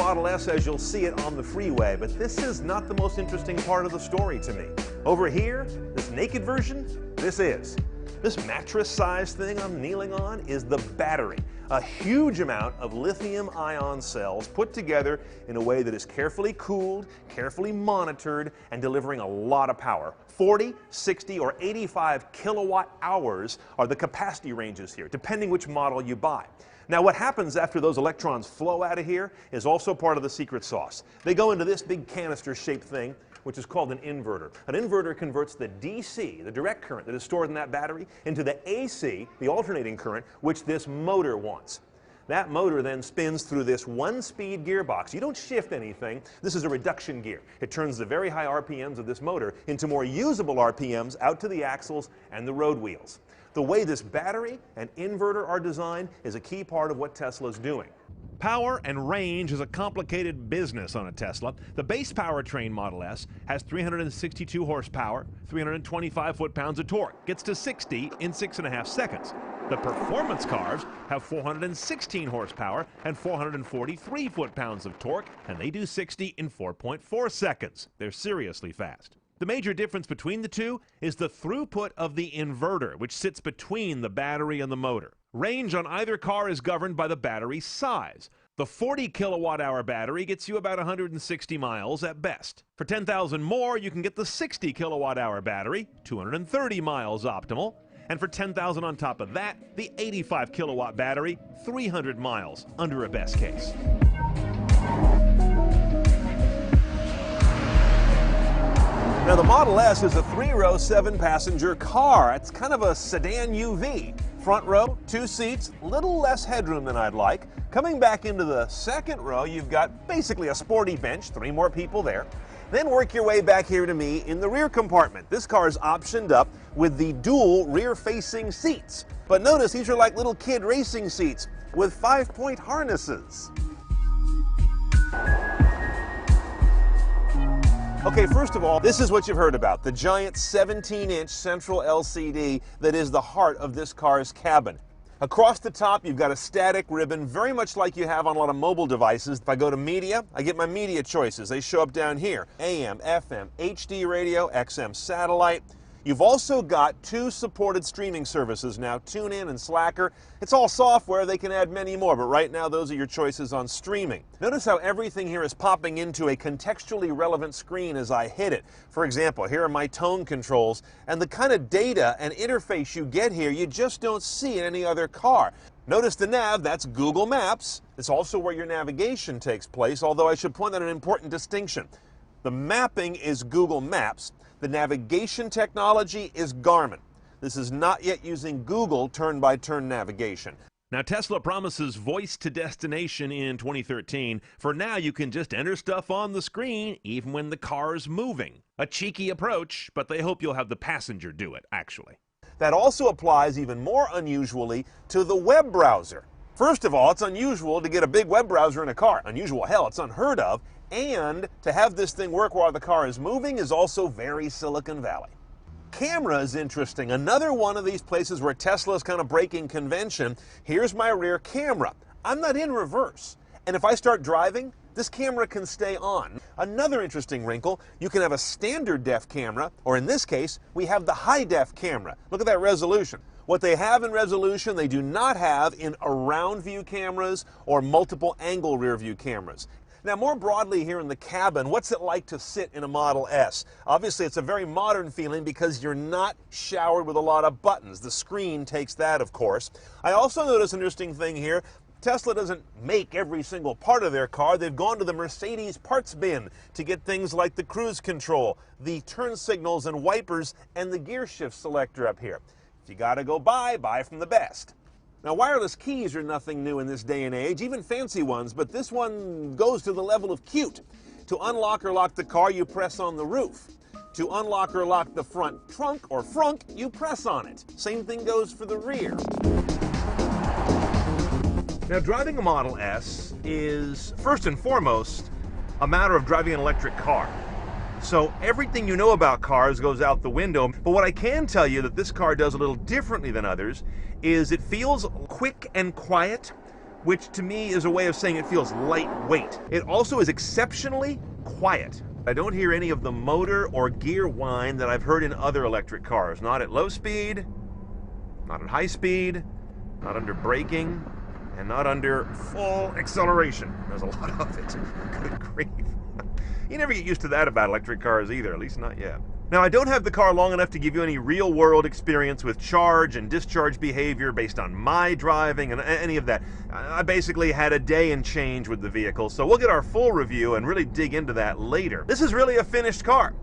Model S as you'll see it on the freeway, but this is not the most interesting part of the story to me. Over here, this naked version, this is. This mattress-sized thing I'm kneeling on is the battery. A huge amount of lithium-ion cells put together in a way that is carefully cooled, carefully monitored, and delivering a lot of power. 40, 60, or 85 kilowatt hours are the capacity ranges here, depending which model you buy. Now, what happens after those electrons flow out of here is also part of the secret sauce. They go into this big canister-shaped thing, which is called an inverter. An inverter converts the DC, the direct current that is stored in that battery, into the AC, the alternating current, which this motor wants. That motor then spins through this one-speed gearbox. You don't shift anything. This is a reduction gear. It turns the very high RPMs of this motor into more usable RPMs out to the axles and the road wheels. The way this battery and inverter are designed is a key part of what Tesla's doing. Power and range is a complicated business on a Tesla. The base powertrain Model S has 362 horsepower, 325 foot-pounds of torque, gets to 60 in 6.5 seconds. The performance cars have 416 horsepower and 443 foot-pounds of torque, and they do 60 in 4.4 seconds. They're seriously fast. The major difference between the two is the throughput of the inverter, which sits between the battery and the motor. Range on either car is governed by the battery size. The 40 kilowatt-hour battery gets you about 160 miles at best. For 10,000 more, you can get the 60 kilowatt-hour battery, 230 miles optimal. And for 10,000 on top of that, the 85 kilowatt battery, 300 miles under a best case. Now, the Model S is a 3-row, 7-passenger car. It's kind of a sedan UV. Front row, 2 seats, little less headroom than I'd like. Coming back into the second row, you've got basically a sporty bench, 3 more people there. Then work your way back here to me in the rear compartment. This car is optioned up with the dual rear-facing seats. But notice these are like little kid racing seats with 5-point harnesses. Okay, first of all, this is what you've heard about, the giant 17-inch central LCD that is the heart of this car's cabin. Across the top, you've got a static ribbon, very much like you have on a lot of mobile devices. If I go to media, I get my media choices. They show up down here. AM, FM, HD radio, XM satellite. You've also got 2 supported streaming services now, TuneIn and Slacker. It's all software, they can add many more, but right now those are your choices on streaming. Notice how everything here is popping into a contextually relevant screen as I hit it. For example, here are my tone controls, and the kind of data and interface you get here, you just don't see in any other car. Notice the nav, that's Google Maps. It's also where your navigation takes place, although I should point out an important distinction. The mapping is Google Maps. The navigation technology is Garmin. This is not yet using Google turn-by-turn navigation. Now, Tesla promises voice to destination in 2013. For now, you can just enter stuff on the screen, even when the car's moving. A cheeky approach, but they hope you'll have the passenger do it, actually. That also applies even more unusually to the web browser. First of all, it's unusual to get a big web browser in a car. Unusual, hell, it's unheard of. And to have this thing work while the car is moving is also very Silicon Valley. Camera is interesting. Another one of these places where Tesla is kind of breaking convention. Here's my rear camera. I'm not in reverse. And if I start driving, this camera can stay on. Another interesting wrinkle, you can have a standard def camera, or in this case, we have the high def camera. Look at that resolution. What they have in resolution, they do not have in around view cameras or multiple angle rear view cameras. Now, more broadly here in the cabin, what's it like to sit in a Model S? Obviously, it's a very modern feeling because you're not showered with a lot of buttons. The screen takes that, of course. I also notice an interesting thing here. Tesla doesn't make every single part of their car. They've gone to the Mercedes parts bin to get things like the cruise control, the turn signals and wipers, and the gear shift selector up here. If you gotta go buy from the best. Now, wireless keys are nothing new in this day and age, even fancy ones, but this one goes to the level of cute. To unlock or lock the car, you press on the roof. To unlock or lock the front trunk or frunk, you press on it. Same thing goes for the rear. Now, driving a Model S is, first and foremost, a matter of driving an electric car. So everything you know about cars goes out the window. But what I can tell you that this car does a little differently than others is it feels quick and quiet, which to me is a way of saying it feels lightweight. It also is exceptionally quiet. I don't hear any of the motor or gear whine that I've heard in other electric cars. Not at low speed, not at high speed, not under braking, and not under full acceleration. There's a lot of it. Good grief. You never get used to that about electric cars either, at least not yet. Now, I don't have the car long enough to give you any real-world experience with charge and discharge behavior based on my driving and any of that. I basically had a day and change with the vehicle, so we'll get our full review and really dig into that later. This is really a finished car,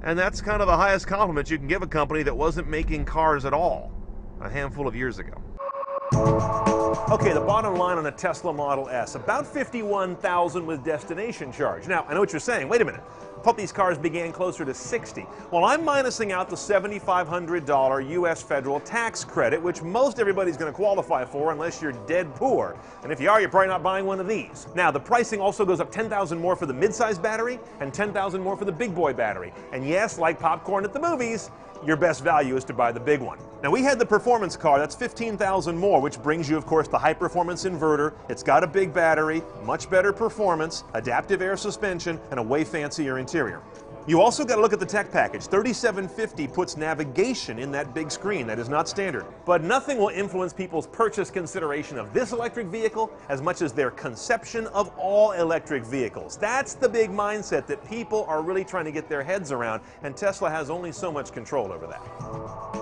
and that's kind of the highest compliment you can give a company that wasn't making cars at all a handful of years ago. Okay, the bottom line on a Tesla Model S, about $51,000 with destination charge. Now, I know what you're saying. Wait a minute. I thought these cars began closer to $60,000. Well, I'm minusing out the $7,500 U.S. federal tax credit, which most everybody's going to qualify for unless you're dead poor. And if you are, you're probably not buying one of these. Now, the pricing also goes up $10,000 more for the midsize battery and $10,000 more for the big boy battery. And yes, like popcorn at the movies, your best value is to buy the big one. Now, we had the performance car, that's $15,000 more, which brings you, of course, the high-performance inverter. It's got a big battery, much better performance, adaptive air suspension, and a way fancier interior. You also got to look at the tech package. 3750 puts navigation in that big screen. That is not standard. But nothing will influence people's purchase consideration of this electric vehicle as much as their conception of all electric vehicles. That's the big mindset that people are really trying to get their heads around, and Tesla has only so much control over that.